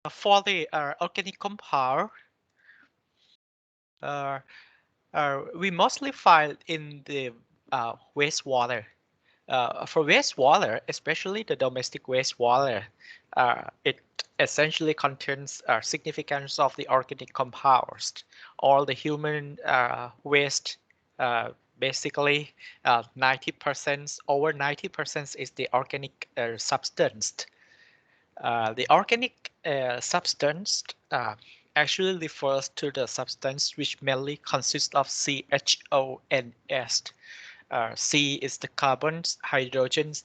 For the organic compound, we mostly find in the wastewater. For wastewater, especially the domestic wastewater, it essentially contains significance of the organic compounds. All the human waste, uh, basically 90%, over 90% is the organic substance. The organic substance actually refers to the substance which mainly consists of CHO and S. C is the carbons, hydrogens,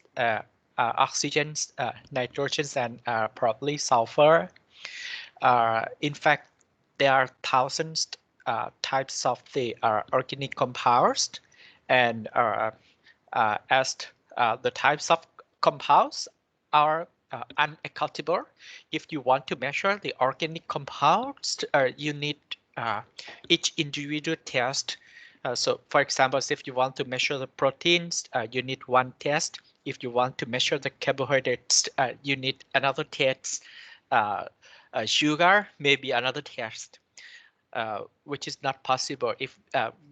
oxygens, nitrogens, and probably sulfur. In fact, there are thousands types of the organic compounds, and as the types of compounds are unaccountable. If you want to measure the organic compounds, you need each individual test. So, for example, if you want to measure the proteins, you need one test. If you want to measure the carbohydrates, you need another test. Uh, Sugar, maybe another test. Which is not possible if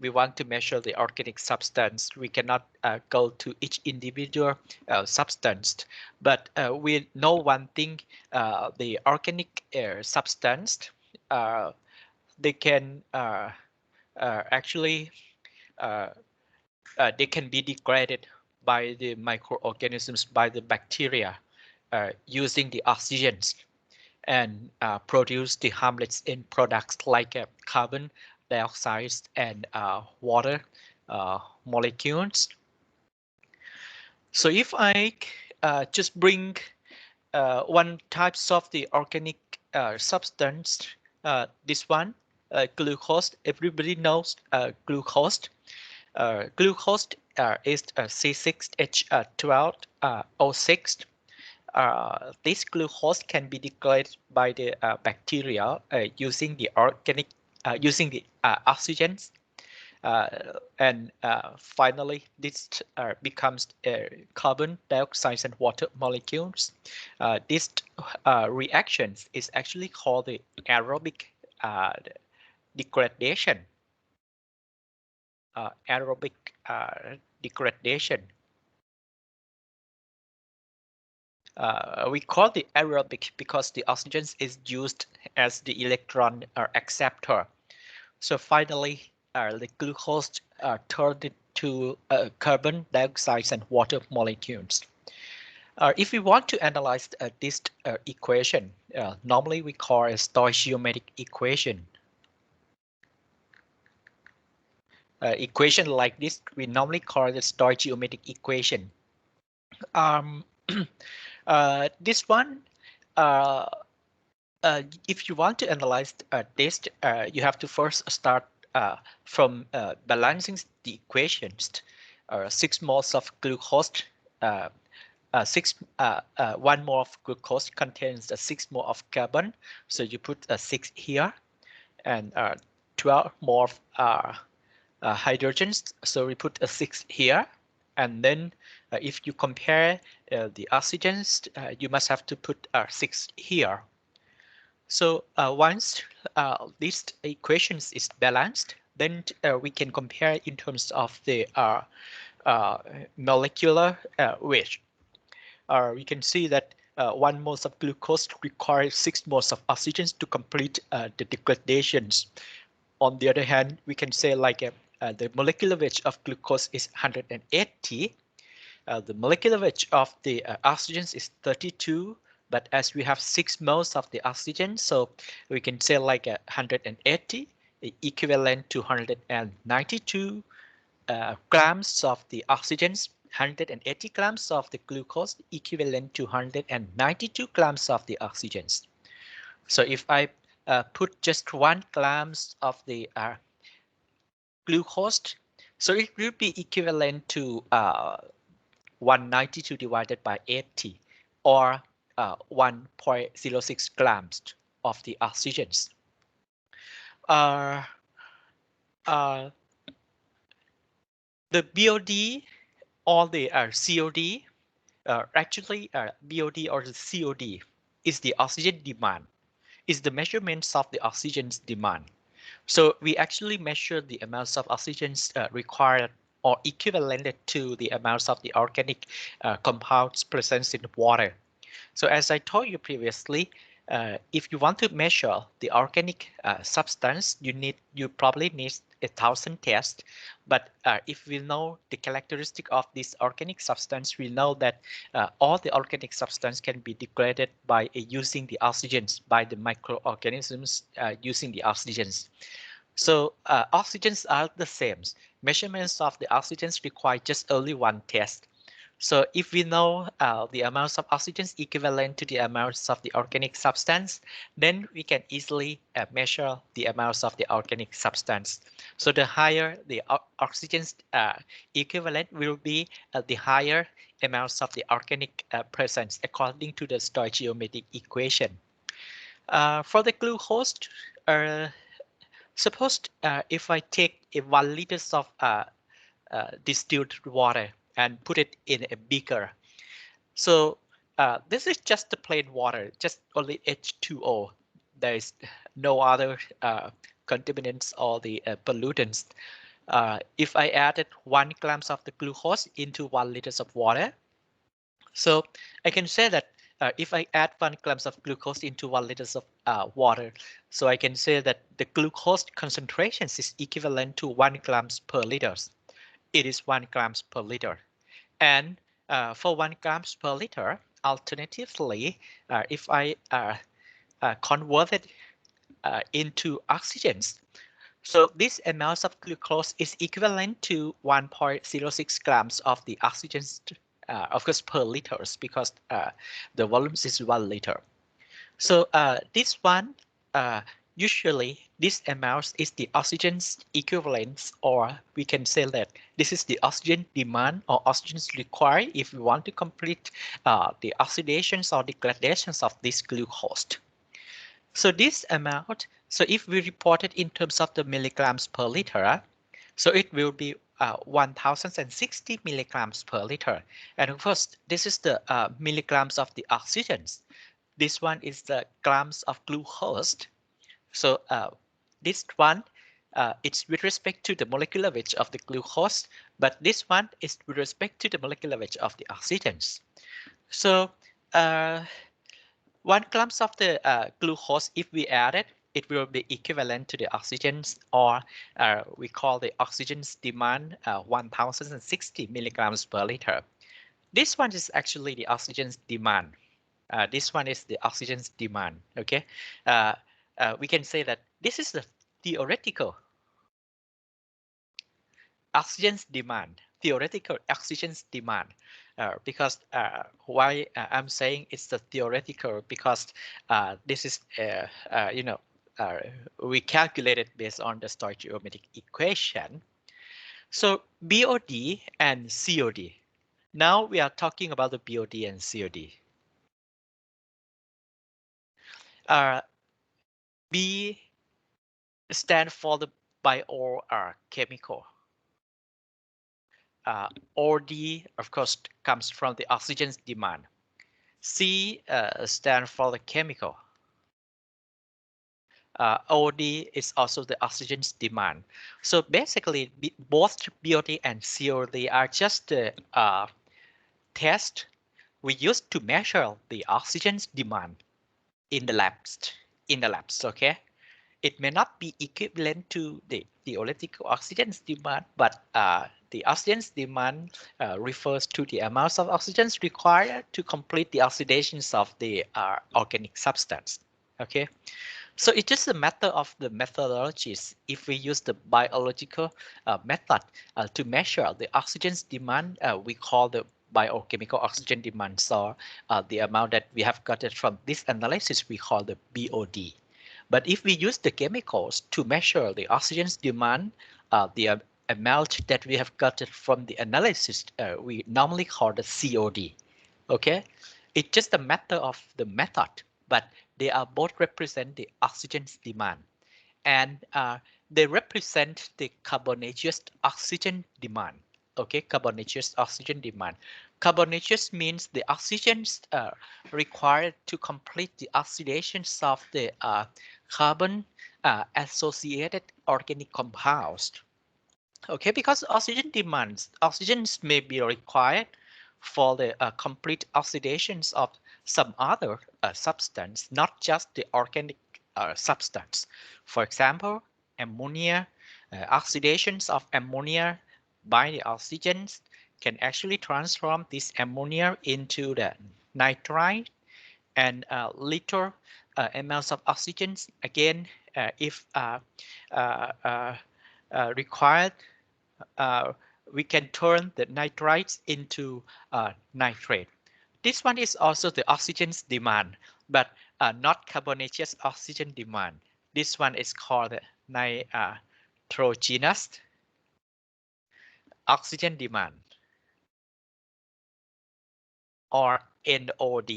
we want to measure the organic substance. We cannot go to each individual substance. But we know one thing, the organic substance, they can actually, uh, they can be degraded by the microorganisms, by the bacteria, using the oxygens, and produce the harmless end products like carbon dioxide and water molecules. So if I just bring one types of the organic substance, this one, glucose, everybody knows glucose. Glucose is C6H12O6. This glucose can be degraded by the bacteria using the oxygens, and finally this becomes carbon dioxide and water molecules. This reactions is actually called the aerobic uh, degradation. Aerobic degradation. We call it aerobic because the oxygen is used as the electron acceptor. So finally, the glucose turned into carbon dioxide and water molecules. If we want to analyze this equation, normally we call a stoichiometric equation. Equation like this, we normally call the stoichiometric equation. This one, uh, if you want to analyze this, you have to first start from balancing the equations. 6 moles of glucose, 1 mole of glucose contains 6 mole of carbon, so you put 6 here, and 12 more of hydrogens, so we put a 6 here. And then if you compare the oxygens, you must have to put 6 here. So once this equations is balanced, then we can compare in terms of the molecular weight. We can see that 1 mole of glucose requires 6 moles of oxygen to complete the degradations. On the other hand, we can say like the molecular weight of glucose is 180. The molecular weight of the oxygen is 32, but as we have 6 moles of the oxygen, so we can say like 180 equivalent to 192 grams of the oxygen, 180 grams of the glucose equivalent to 192 grams of the oxygen. So if I put just 1 grams of the glucose, so it will be equivalent to 192 divided by 80, or 1.06 grams of the oxygens. Uh, uh, the BOD or the COD, actually BOD or the COD is the oxygen demand. is the measurements of the oxygen's demand. So we actually measure the amounts of oxygen required or equivalent to the amounts of the organic compounds present in water. So as I told you previously, if you want to measure the organic substance, you probably need 1,000 tests. But if we know the characteristic of this organic substance, we know that all the organic substance can be degraded by using the oxygens, by the microorganisms using the oxygens. So oxygens are the same. Measurements of the oxygens require just only one test. So if we know the amounts of oxygen equivalent to the amounts of the organic substance, then we can easily measure the amounts of the organic substance. So the higher the oxygen equivalent will be, the higher amounts of the organic presence according to the stoichiometric equation. For the glucose, uh, suppose if I take a 1 liter of distilled water and put it in a beaker. So this is just the plain water, just only H2O. There is no other contaminants or the pollutants. If I added 1 grams of the glucose into 1 liters of water, so I can say that if I add 1 grams of glucose into 1 liters of water, so I can say that the glucose concentration is equivalent to 1 grams per liter. It is 1 grams per liter. And for 1 grams per liter, alternatively, if I convert it into oxygens, so this amount of glucose is equivalent to 1.06 grams of the oxygen, of course, per liters, because the volume is 1 liter. So this one, uh, usually this amount is the oxygen equivalence, or we can say that this is the oxygen demand or oxygen required if we want to complete the oxidations or degradations of this glucose. So this amount, so if we report it in terms of the milligrams per liter, so it will be 1060 milligrams per liter. And of course, this is the milligrams of the oxygens. This one is the grams of glucose. So this one, it's with respect to the molecular weight of the glucose, but this one is with respect to the molecular weight of the oxygens. So 1 grams of the glucose, if we add it, it will be equivalent to the oxygens, or we call the oxygen's demand 1060 milligrams per liter. This one is actually the oxygen's demand. This one is the oxygen's demand. Okay, we can say that this is the theoretical oxygen's demand, theoretical oxygen's demand. Because why I'm saying it's the theoretical, because this is uh, we calculated based on the stoichiometric equation. So BOD and COD. Now we are talking about the BOD and COD. B stand for the biochemical. OD, of course, comes from the oxygen's demand. C stand for the chemical. OD is also the oxygen's demand. So basically, both BOD and COD are just the test we use to measure the oxygen's demand in the labs. Okay. It may not be equivalent to the theoretical oxygen demand, but the oxygen demand refers to the amounts of oxygen required to complete the oxidations of the organic substance. Okay, so it's just a matter of the methodologies. If we use the biological method to measure the oxygen demand, we call the biochemical oxygen demand. So the amount that we have gotten from this analysis, we call the BOD. But if we use the chemicals to measure the oxygen demand, the amount that we have gotten from the analysis, we normally call the COD. Okay, it's just a matter of the method, but they are both represent the oxygen demand, and they represent the carbonaceous oxygen demand. Okay, carbonaceous oxygen demand. Carbonaceous means the oxygens required to complete the oxidations of the carbon associated organic compounds. Okay, because oxygens may be required for the complete oxidations of some other substance, not just the organic substance. For example, ammonia, oxidations of ammonia by the oxygens can actually transform this ammonia into the nitrite and little amounts of oxygens. Again, if uh, uh, required, uh, we can turn the nitrites into nitrate. This one is also the oxygen's demand, but not carbonaceous oxygen demand. This one is called the nitrogenous oxygen demand, or NOD.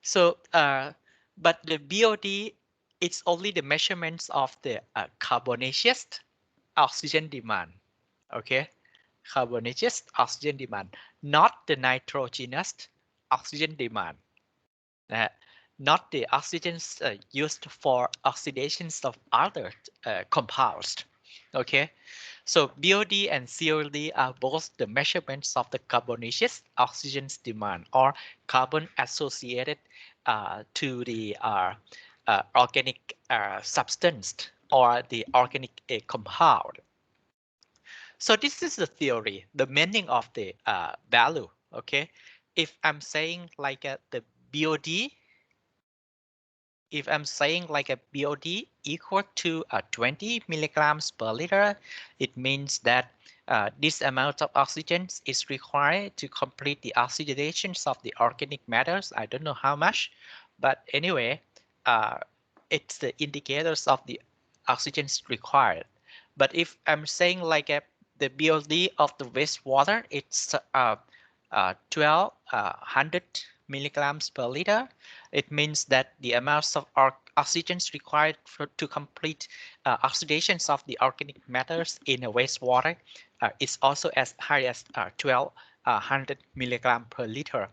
So, but the BOD, it's only the measurements of the carbonaceous oxygen demand. Okay, carbonaceous oxygen demand, not the nitrogenous oxygen demand. Uh, Not the oxygens used for oxidations of other compounds. Okay, so BOD and COD are both the measurements of the carbonaceous oxygen's demand, or carbon associated to the organic substance or the organic compound. So this is the theory, the meaning of the value. Okay, if I'm saying like the BOD, if I'm saying like a BOD equal to 20 milligrams per liter, it means that this amount of oxygen is required to complete the oxidations of the organic matters. I don't know how much, but anyway, uh, it's the indicators of the oxygen required. But if I'm saying like the BOD of the wastewater, it's 1200 milligrams per liter. It means that the amounts of oxygens required to complete oxidations of the organic matters in a wastewater is also as high as 1200 milligram per liter.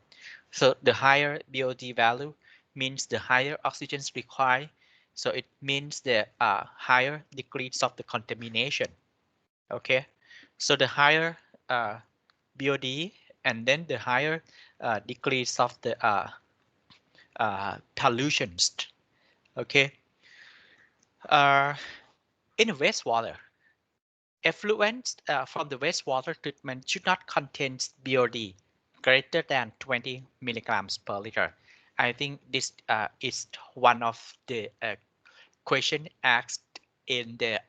So the higher BOD value means the higher oxygens required. So it means the higher degrees of the contamination. Okay, so the higher BOD, and then the higher degrees of the pollutions. Okay, uh, in wastewater, effluents from the wastewater treatment should not contain BOD greater than 20 milligrams per liter. I think this is one of the question asked in the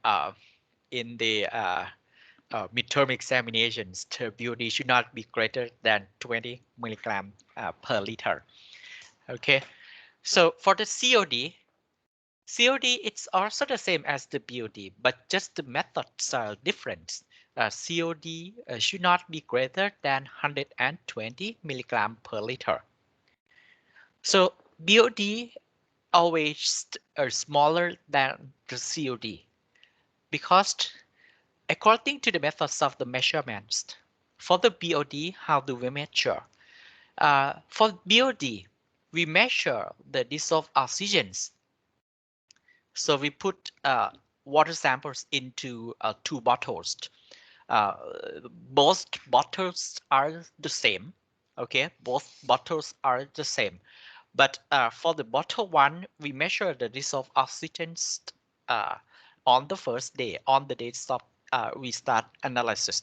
midterm examinations. The BOD should not be greater than 20 milligram per liter. Okay, so for the COD, it's also the same as the BOD, but just the methods are different. COD should not be greater than 120 milligram per liter. So BOD always are smaller than the COD because according to the methods of the measurements, for the BOD, how do we measure? For BOD, we measure the dissolved oxygens. So we put water samples into two bottles. Uh, Both bottles are the same. Okay, both bottles are the same. But for the bottle one, we measure the dissolved oxygens uh, on the first day, on the day we start analysis.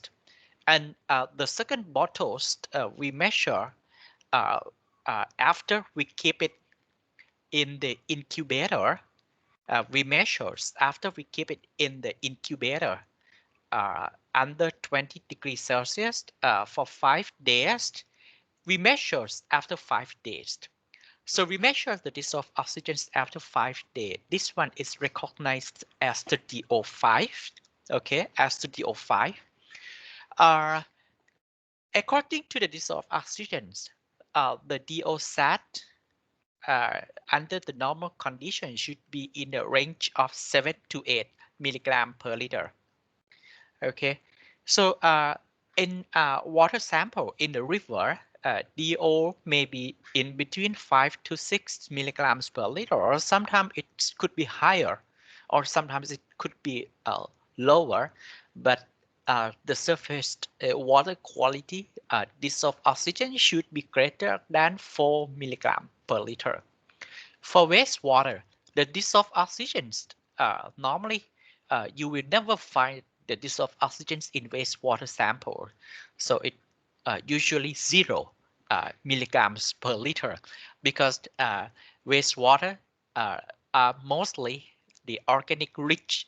And the second bottles we measure uh, after we keep it in the incubator. We measure after we keep it in the incubator under 20 degrees Celsius for 5 days. We measure after 5 days. So we measure the dissolved oxygens after 5 days. This one is recognized as the DO5. Okay, as the DO5. Uh, According to the dissolved oxygens, the DO sat under the normal condition should be in the range of 7 to 8 milligram per liter. Okay, so In a water sample in the river, DO may be in between 5 to 6 milligrams per liter, or sometimes it could be higher, or sometimes it could be lower. But the surface water quality, dissolved oxygen should be greater than 4 milligrams per liter. For wastewater, the dissolved oxygens normally you will never find the dissolved oxygens in wastewater sample, so it usually 0 milligrams per liter because wastewater uh, are mostly the organic rich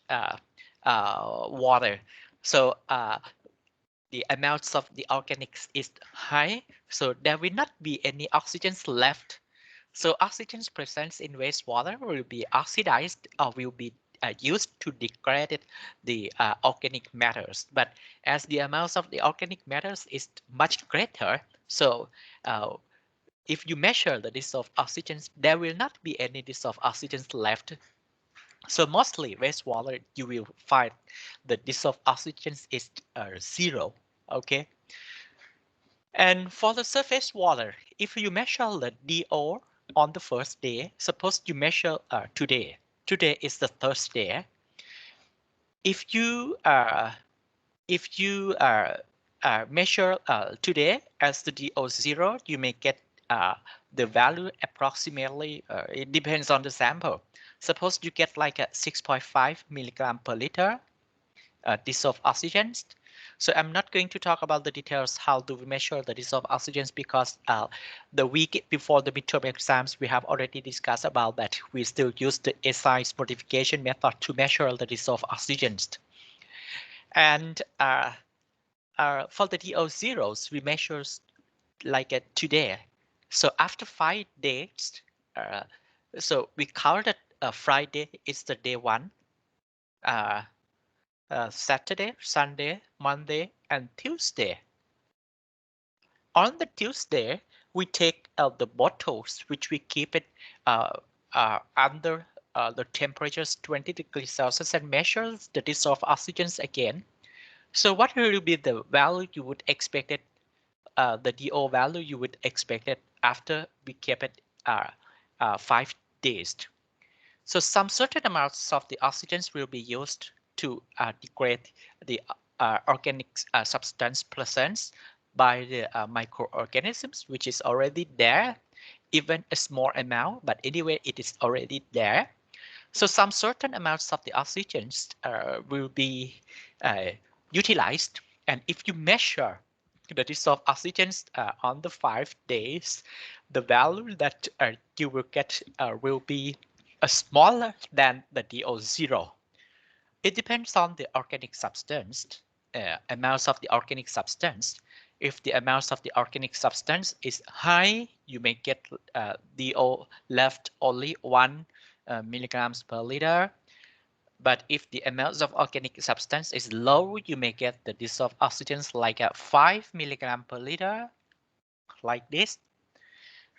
water. So the amounts of the organics is high, so there will not be any oxygens left. So oxygen's presence in wastewater will be oxidized or will be used to degrade the organic matters. But as the amounts of the organic matters is much greater, so uh, if you measure the dissolved oxygens, there will not be any dissolved oxygens left. So mostly wastewater, you will find the dissolved oxygens is 0. Okay. And for the surface water, if you measure the DO on the first day, suppose you measure today. Today is the Thursday. If you measure today as the DO 0, you may get the value approximately. It depends on the sample. Suppose you get like a 6.5 milligram per liter dissolved oxygens. So I'm not going to talk about the details how do we measure the dissolved oxygens because the week before the midterm exams we have already discussed about that. We still use the SI modification method to measure the dissolved oxygens. And for the DO zeros, we measure like today. So after 5 days, uh, so we counted Friday is the day 1. Uh, Saturday, Sunday, Monday, and Tuesday. On the Tuesday, we take the bottles, which we keep it under the temperatures 20 degrees Celsius and measures the dissolved oxygens again. So what will be the value you would expect it, the DO value you would expect it after we kept it 5 days? So some certain amounts of the oxygens will be used to degrade the organic substance presence by the microorganisms, which is already there, even a small amount, but anyway, it is already there. So some certain amounts of the oxygens will be uh, utilized. And if you measure the dissolved oxygens on the 5 days, the value that you will get will be smaller than the DO0. It depends on the organic substance, amounts of the organic substance. If the amounts of the organic substance is high, you may get DO left only 1 milligrams per liter. But if the amounts of organic substance is low, you may get the dissolved oxygens like 5 milligram per liter, like this.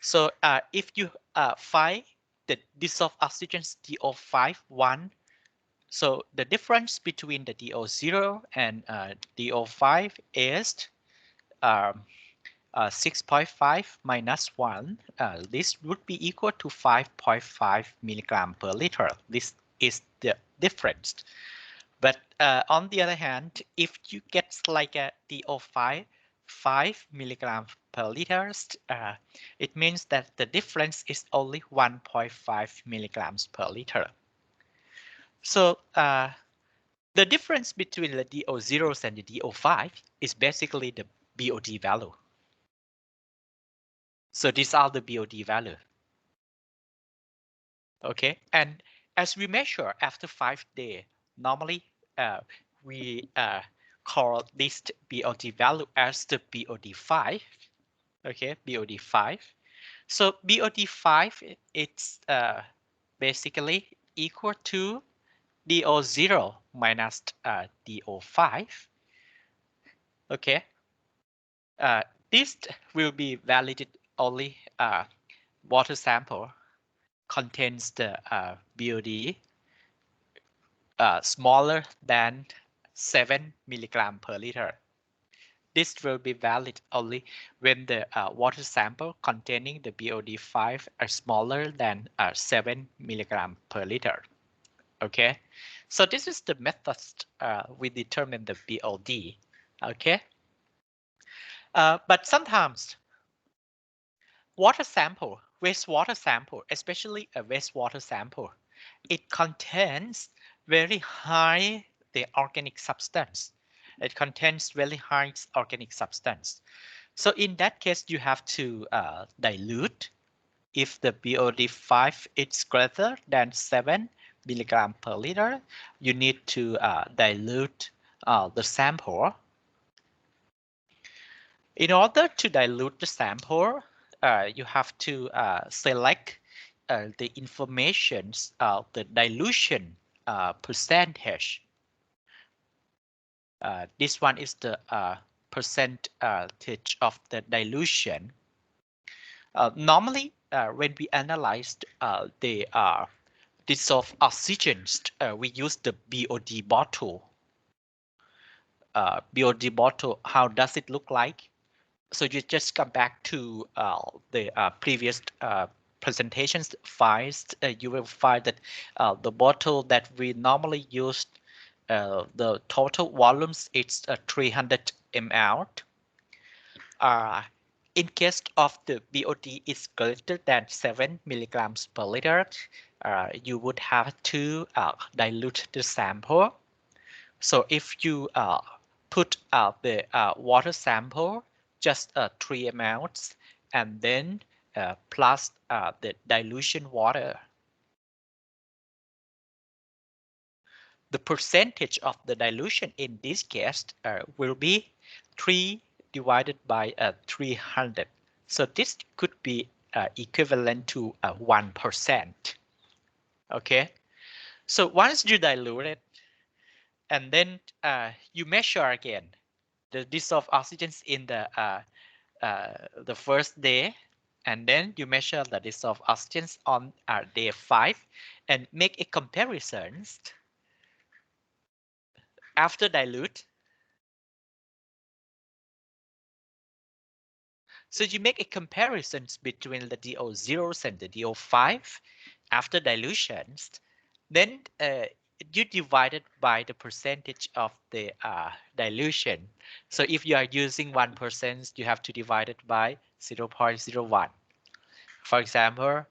So if you find the dissolved oxygens DO5 1, so the difference between the DO0 and DO5 is um, 6.5 minus 1. This would be equal to 5.5 milligram per liter. This is the difference. But on the other hand, if you get like a DO5, 5 milligram per liter, it means that the difference is only 1.5 milligrams per liter. So the difference between the DO0s and the DO5 is basically the BOD value. So these are the BOD value. Okay, and as we measure after 5 days, normally we call this BOD value as the BOD5. Okay, BOD5. So BOD5 it's basically equal to DO0 minus DO5. Okay, this will be validated only water sample contains the BOD smaller than 7 milligram per liter. this will be valid only when the water sample containing the BOD5 are smaller than 7 milligram per liter. Okay, so this is the method we determine the BOD. Okay, but sometimes water sample, wastewater sample, especially a wastewater sample, it contains very high the organic substance. It contains very high organic substance. So in that case, you have to dilute. If the BOD5 is greater than 7 milligram per liter, you need to dilute the sample. In order to dilute the sample, you have to select the informations of the dilution percentage. This one is the percentage of the dilution. Normally, when we analyze the dissolved oxygens, we use the BOD bottle. BOD bottle, how does it look like? So you just come back to the previous presentations files. You will find that the bottle that we normally use, the total volumes is 300 ml. In case of the BOD is greater than 7 milligrams per liter, you would have to dilute the sample. So if you put the water sample, just 3 amounts, and then plus the dilution water. The percentage of the dilution in this case will be 3 divided by 300. So this could be equivalent to 1%. Okay. So once you dilute it, and then you measure again the dissolved oxygens in the first day, and then you measure the dissolved oxygens on day 5 and make a comparison after dilute. So you make a comparison between the DO0s and the DO5 after dilutions. Then you divide it by the percentage of the dilution. So if you are using 1%, you have to divide it by 0.01. For example,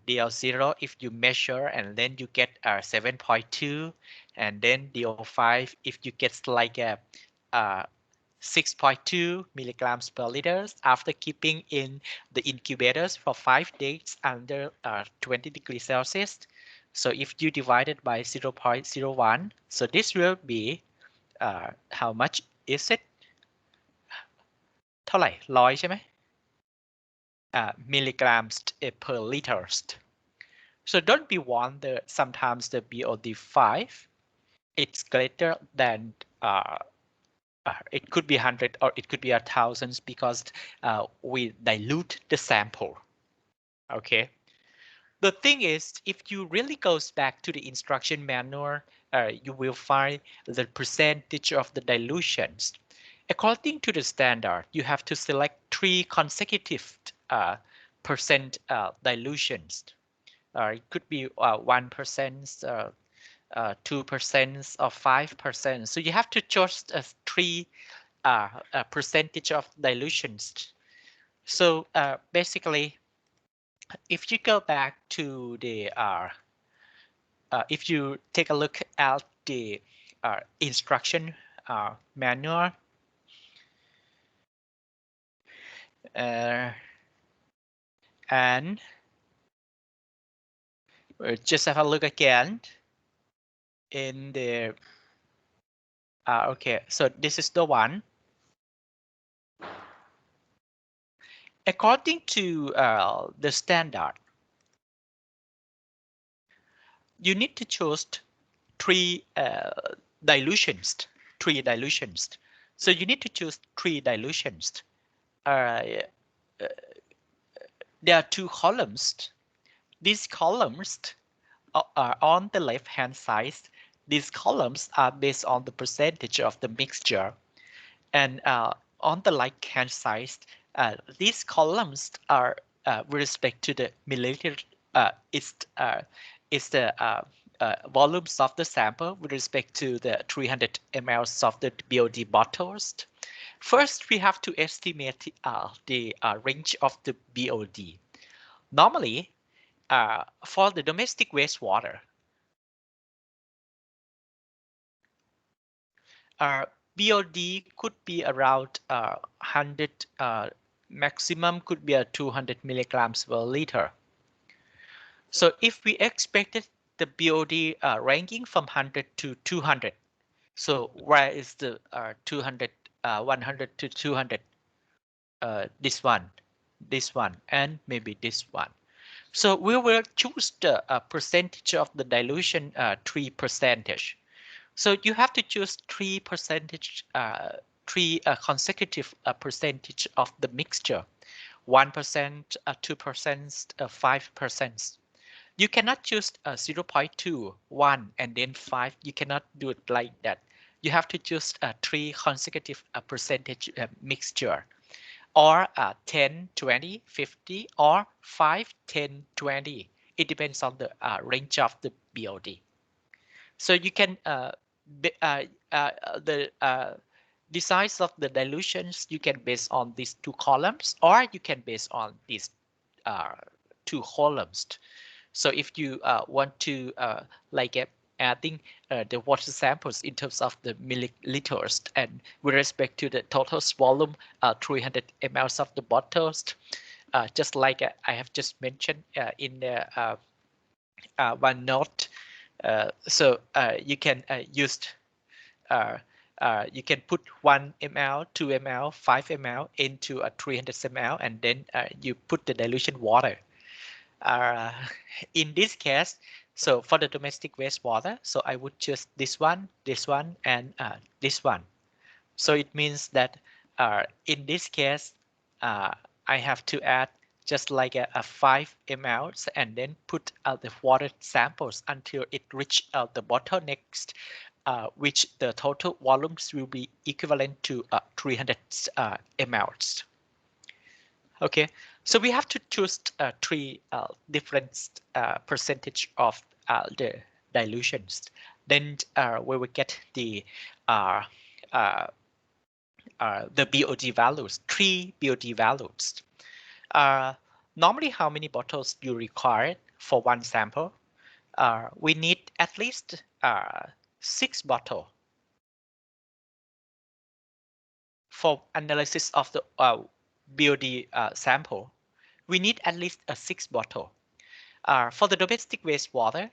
DO0, if you measure and then you get 7.2, and then DO5, if you get like a 6.2 milligrams per liter after keeping in the incubators for 5 days under 20 degrees Celsius. So if you divide it by 0.01, so this will be how much is it? เท่าไหร่100ใช่ไหม milligrams per liter. So don't be wonder sometimes the BOD5 it's greater than it could be 100 or it could be 1,000 because we dilute the sample. Okay. The thing is, if you really goes back to the instruction manual, you will find the percentage of the dilutions. According to the standard, you have to select 3 consecutive percent dilutions. It could be 1%, 2%, or 5%. So you have to choose 3 percentage of dilutions. So basically, if you go back to the if you take a look at the instruction manual, and just have a look again in the okay, so this is the one. According to the standard, you need to choose 3 dilutions. 3 dilutions. So you need to choose 3 dilutions. There are 2 columns. These columns are on the left-hand side. These columns are based on the percentage of the mixture. And on the right hand side, these columns are with respect to the milliliter. Is is the volumes of the sample with respect to the 300 mLs of the BOD bottles. First, we have to estimate the range of the BOD. Normally, for the domestic wastewater, uh, BOD could be around 100, maximum could be 200 milligrams per liter. So if we expected the BOD ranking from 100 to 200, so where is the 200, 100 to 200? This one, and maybe this one. So we will choose the percentage of the dilution 3%. So you have to choose 3%, three consecutive percentage of the mixture, 1%, 2%, 5%. You cannot choose 0.2, 1, and then 5. You cannot do it like that. You have to choose three consecutive percentage mixture, or 10, 20, 50, or 5, 10, 20. It depends on the range of the BOD. So you can the size of the dilutions you can base on these two columns, or you can base on these uh, two columns. So if you want to like adding the water samples in terms of the milliliters, and with respect to the total volume 300 mLs of the bottles, just like I have just mentioned in the one note. You can use you can put 1 ml, 2 ml, 5 ml into a 300 ml, and then you put the dilution water. Uh, in this case, so for the domestic wastewater, so I would choose this one, and this one. So it means that in this case, uh, I have to add just like a 5 ml, and then put out the water samples until it reach the bottlenecks, which the total volumes will be equivalent to 300 mLs. Okay, so we have to choose three different percentage of the dilutions. Then we will get uh, uh, the BOD values, three BOD values. Uh, Normally, how many bottles you require for one sample? We need at least 6 bottles for analysis of the BOD sample. We need at least a 6 bottle. For the domestic wastewater,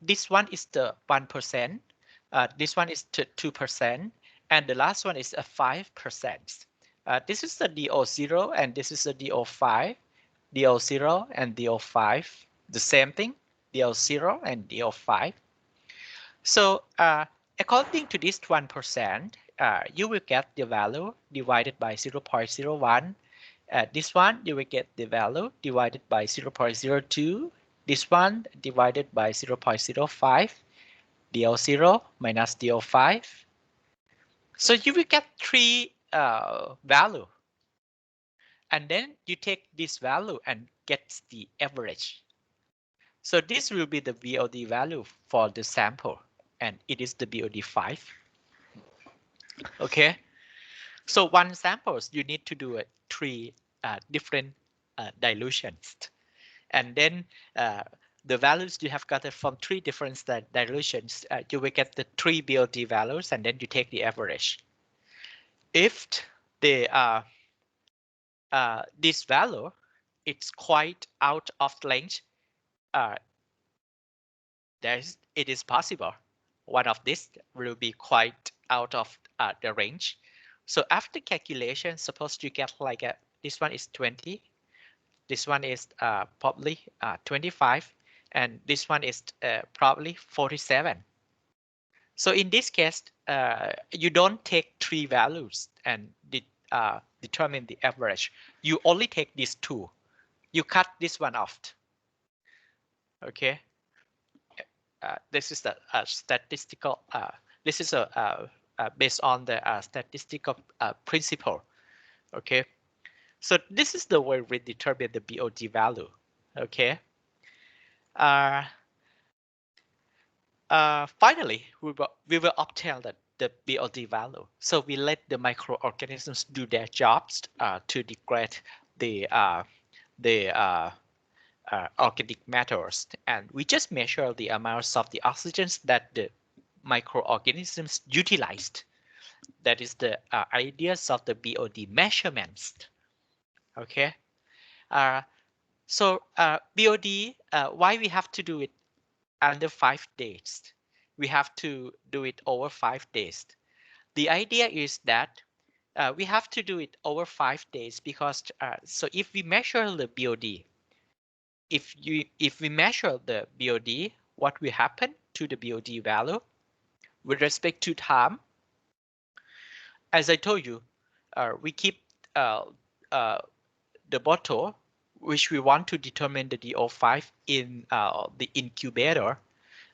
this one is the 1%, this one is the 2%, and the last one is a 5%. This is the DO0, and this is the DO5, DO0 and DO5, the same thing, DO0 and DO5. So according to this 1%, you will get the value divided by 0.01. This one, you will get the value divided by 0.02. This one divided by 0.05. DO0 minus DO5. So you will get three value. And then you take this value and get the average. So this will be the BOD value for the sample, and it is the BOD5. Okay, so one samples you need to do three different dilutions, and then the values you have gotten from three different dilutions, you will get the three BOD values, and then you take the average. If the this value it's quite out of range, uh, it is possible one of these will be quite out of the range. So after calculation, suppose you get like this one is 20, this one is probably 25, and this one is probably 47. So in this case, you don't take three values and determine the average. You only take these two. You cut this one off. Okay. This is the statistical. This is based on the statistical principle. Okay, so this is the way we determine the BOD value. Okay. Uh, Finally, we will obtain the BOD value. So we let the microorganisms do their jobs to degrade the uh, the organic matters, and we just measure the amounts of the oxygens that the microorganisms utilized. That is the ideas of the BOD measurements. Okay. Uh, so BOD, why we have to do it under 5 days? We have to do it over 5 days. The idea is that we have to do it over 5 days because so if we measure the BOD, if we measure the BOD, what will happen to the BOD value with respect to time? As I told you, we keep uh, uh, the bottle which we want to determine the DO5 in the incubator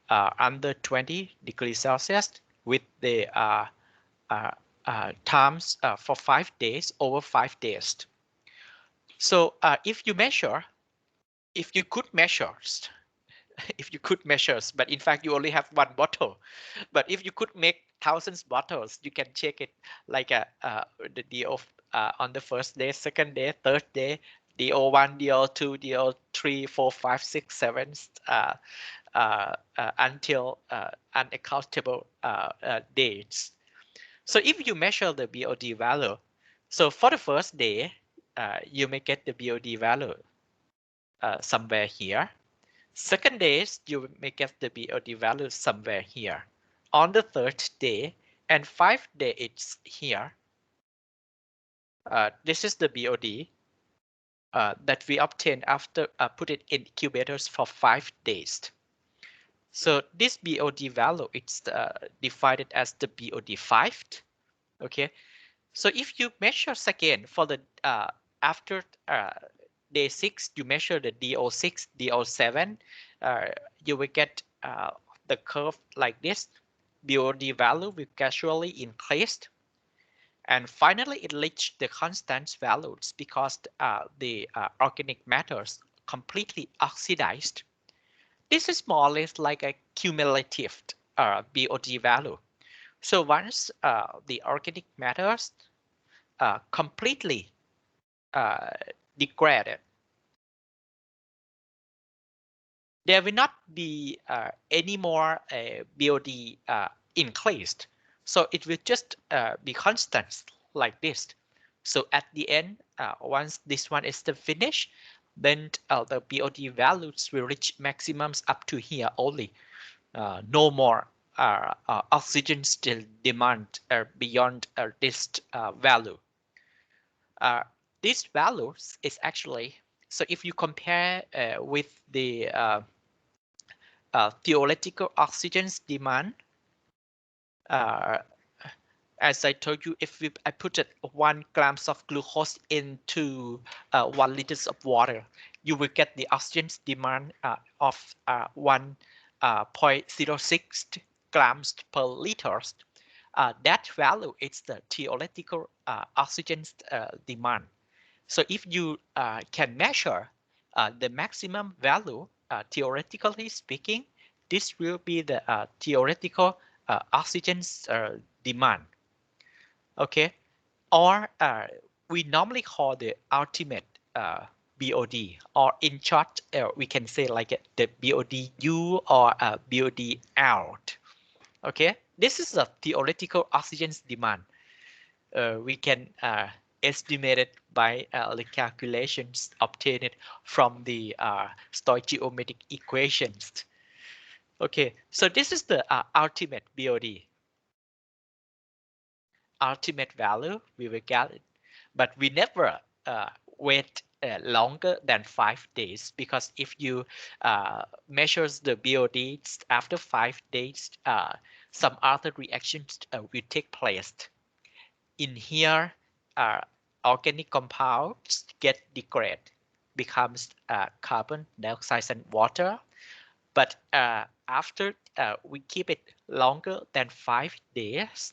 under 20 degrees Celsius with the uh, times for 5 days over 5 days. So if you could measure, if you could measures, but in fact you only have one bottle. But if you could make thousands bottles, you can check it like the DO on the first day, second day, third day, DO1, DO2, DO3, 4, 5, 6, 7, until unaccountable dates. So if you measure the BOD value, so for the first day, you may get the BOD value somewhere here. Second days, you may get the BOD value somewhere here. On the third day, and 5 day it's here. This is the BOD that we obtain after put it in incubators for 5 days. So this BOD value it's divided as the BOD5. Okay. So if you measure again for the after day 6, you measure the DO6, DO7, you will get the curve like this. BOD value will gradually increase, and finally it reached the constant values because the organic matters completely oxidized. This is more or less like a cumulative BOD value. So once the organic matters completely uh, degraded, there will not be any more BOD increased. So it will just be constant like this. So at the end, once this one is the finish, then the BOD values will reach maximums up to here only. No more oxygen still demand beyond this value. Uh, this values is actually, so if you compare with the theoretical oxygen demand, uh, as I told you, if I put 1 grams of glucose into 1 liters of water, you will get the oxygen demand of 1.06 grams per liter. That value is the theoretical oxygen demand. So if you can measure the maximum value, theoretically speaking, this will be the theoretical oxygen demand. Okay, or we normally call the ultimate BOD, or in short, we can say like the BODU or BOD out. Okay, this is a theoretical oxygen demand. We can estimate it by the calculations obtained from the stoichiometric equations. Okay, so this is the ultimate BOD, ultimate value we will get it, but we never wait longer than 5 days, because if you measures the BODs after 5 days, some other reactions will take place. In here, uh, organic compounds get degraded, becomes carbon dioxide and water. But after we keep it longer than 5 days,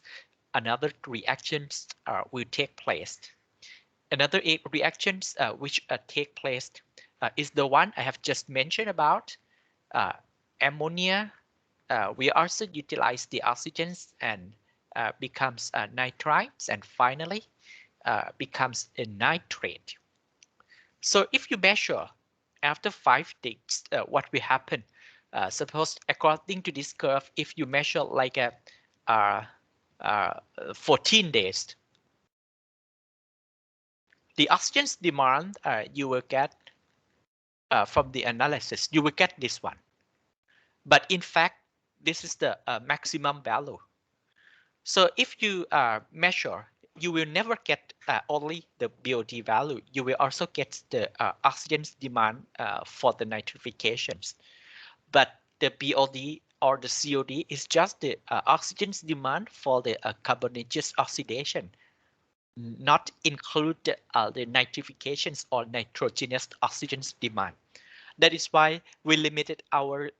another reactions will take place. Another eight reactions which take place is the one I have just mentioned about uh, ammonia. We also utilize the oxygens and becomes nitrites, and finally becomes a nitrate. So if you measure after 5 days, what will happen? Suppose according to this curve, if you measure like a uh, uh, 14 days, the oxygen's demand you will get from the analysis, you will get this one. But in fact, this is the maximum value. So if you measure, you will never get only the BOD value. You will also get the oxygen's demand for the nitrifications. But the BOD or the COD is just the oxygen's demand for the carbonaceous oxidation, not include the nitrifications or nitrogenous oxygen's demand. That is why we limited our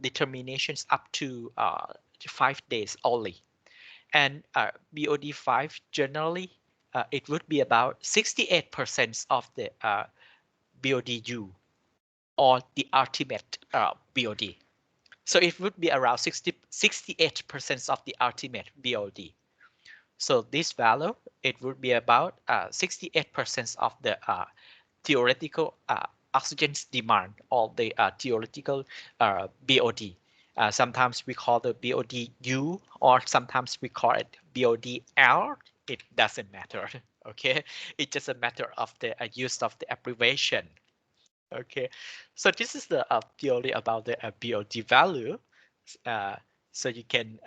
determinations up to 5 days only. And BOD5 generally it would be about 68% of the BODU or the ultimate BOD. So it would be around 68% of the ultimate BOD. So this value, it would be about 68% of the theoretical oxygen's demand or the theoretical BOD. Sometimes we call the BODU or sometimes we call it BODL. It doesn't matter. Okay, it's just a matter of the use of the abbreviation. Okay, so this is the theory about the BOD value. Uh, so you can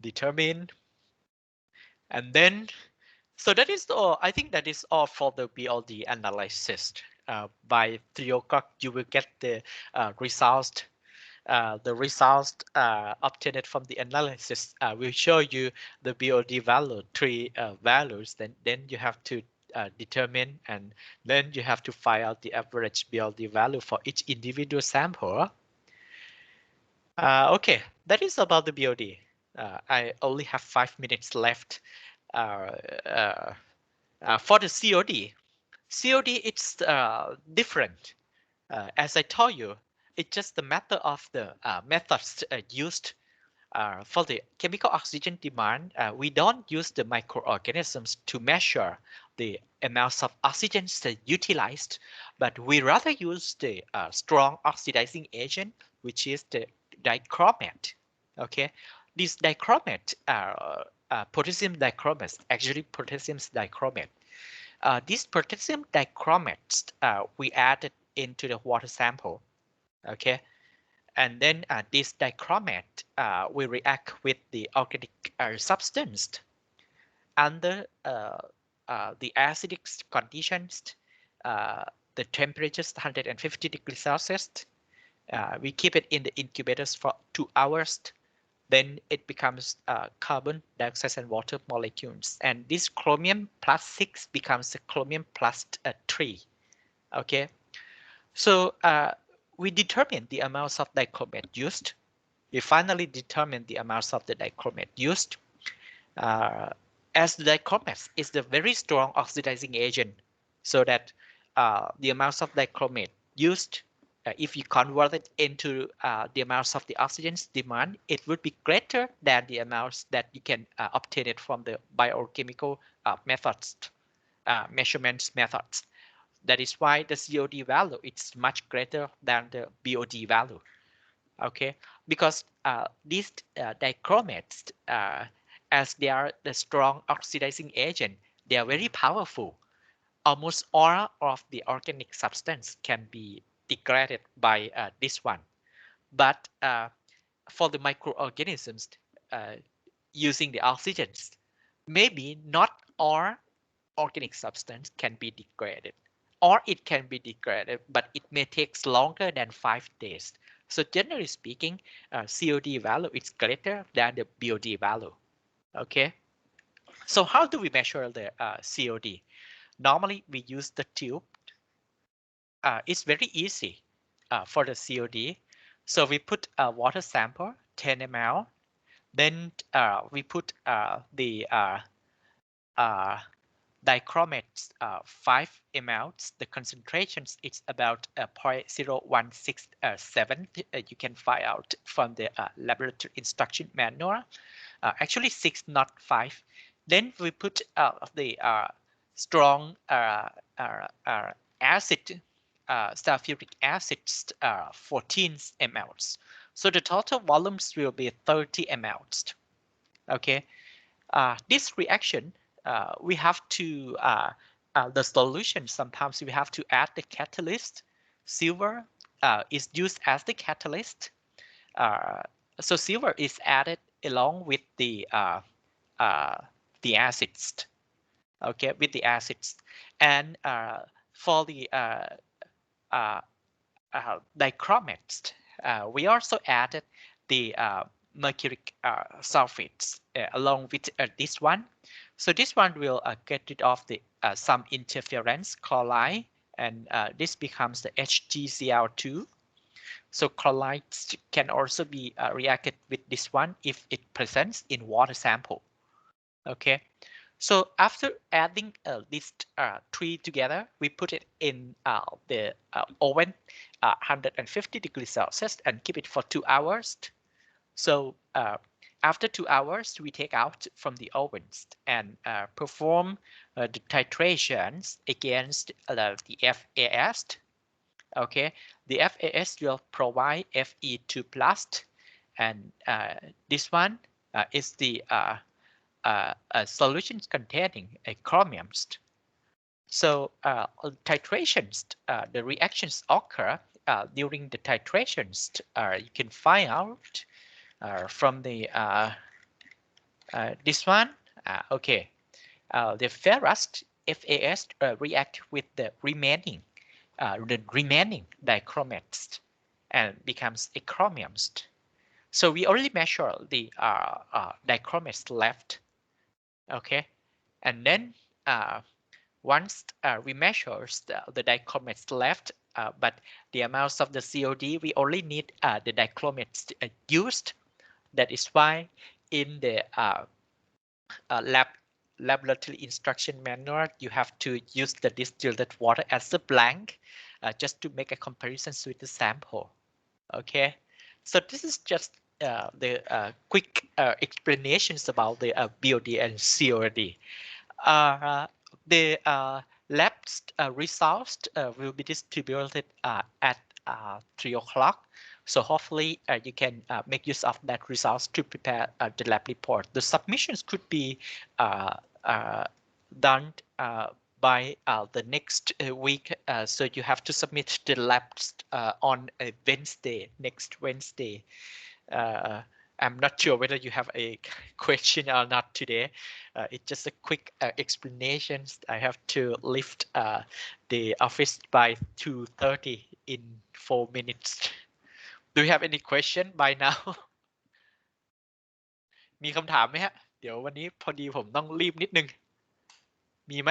determine, and then so that is all. I think that is all for the BLD analysis. By 3 o'clock, you will get the results. The results obtained from the analysis will show you the BOD value, three values. Then you have to determine, and then you have to find out the average BLD value for each individual sample. Okay, that is about the BOD. I only have 5 minutes left. Uh, uh, for the COD, COD it's different. As I told you, it's just the matter of the methods used for the chemical oxygen demand. We don't use the microorganisms to measure the amounts of oxygen utilized, but we rather use the strong oxidizing agent, which is the dichromate. Okay, this dichromate, potassium dichromate, actually potassium dichromate. This potassium dichromate we added into the water sample. Okay, and then this dichromate will react with the organic substance under the acidic conditions. Uh, the temperature is 150 degrees Celsius. We keep it in the incubators for 2 hours. Then it becomes carbon dioxide and water molecules. And this chromium plus 6 becomes a chromium plus 3. Okay, so we determine the amounts of dichromate used. We finally determine the amounts of the dichromate used. Uh, as the dichromate is the very strong oxidizing agent, so that the amounts of dichromate used, if you convert it into the amounts of the oxygen's demand, it would be greater than the amounts that you can obtain it from the biochemical methods, measurements methods. That is why the COD value is much greater than the BOD value. Okay, because these dichromates, as they are the strong oxidizing agent, they are very powerful. Almost all of the organic substance can be degraded by this one. But for the microorganisms uh, using the oxygens, maybe not all organic substance can be degraded, or it can be degraded, but it may take longer than 5 days. So generally speaking, COD value is greater than the BOD value. Okay, so how do we measure the COD? Normally we use the tube. It's very easy for the COD. So we put a water sample, 10 ml. Then we put the dichromate 5 ml. The concentrations is about 0.0167. You can find out from the laboratory instruction manual. Actually 6, not 5. Then we put the strong acid, sulfuric acid, 14 ml. So the total volumes will be 30 ml. Okay. This reaction, we have to, the solution, sometimes we have to add the catalyst. Silver is used as the catalyst. So silver is added along with the acids. Okay, with the acids. And for the dichromates, we also added the mercuric sulfates along with this one. So this one will get rid of the some interference chloride, and this becomes the HgCl2. So chlorides can also be reacted with this one if it presents in water sample. Okay. So after adding these three together, we put it in the oven 150 degrees Celsius and keep it for 2 hours. So after 2 hours, we take out from the ovens and perform the titrations against the FAS. Okay, the FAS will provide Fe2 plus, and this one is the solutions containing a chromiums. So titrations, the reactions occur during the titrations. You can find out from the this one. Okay, the ferrous FAS react with the remaining dichromates and becomes a chromiums. So we only measure the dichromates left. Okay, and then once we measure the dichromates left, but the amounts of the COD, we only need the dichromates used. That is why in the laboratory instruction manual, you have to use the distilled water as a blank, just to make a comparison with the sample. Okay, so this is just the quick explanations about the BOD and COD. The lab's results will be distributed at 3 o'clock. So hopefully you can make use of that results to prepare the lab report. The submissions could be done by the next week. So you have to submit the labs on a Wednesday, next Wednesday. I'm not sure whether you have a question or not today. It's just a quick explanation. I have to leave the office by 2:30 in 4 minutes. Do you have any question by now? มีคำถามไหมฮะเดี๋ยววันนี้พอดีผมต้องรีบนิดนึงมีไหม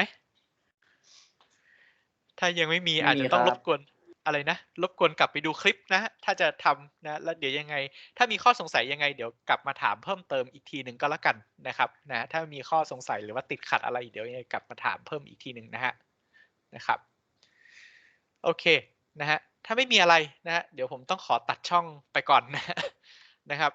ถ้ายังไม่มีอาจจะต้องรบกวนอะไรนะรบกวนกลับไปดูคลิปนะถ้าจะทำนะแล้วเดี๋ยวยังไงถ้ามีข้อสงสัยยังไงเดี๋ยวกลับมาถามเพิ่มเติมอีกทีหนึ่งก็แล้วกันนะครับนะถ้ามีข้อสงสัยหรือว่าติดขัดอะไรเดี๋ยวยังไงกลับมาถามเพิ่มอีกทีหนึ่งนะครับโอเคนะฮะถ้าไม่มีอะไรนะฮะเดี๋ยวผมต้องขอตัดช่องไปก่อนนะครับ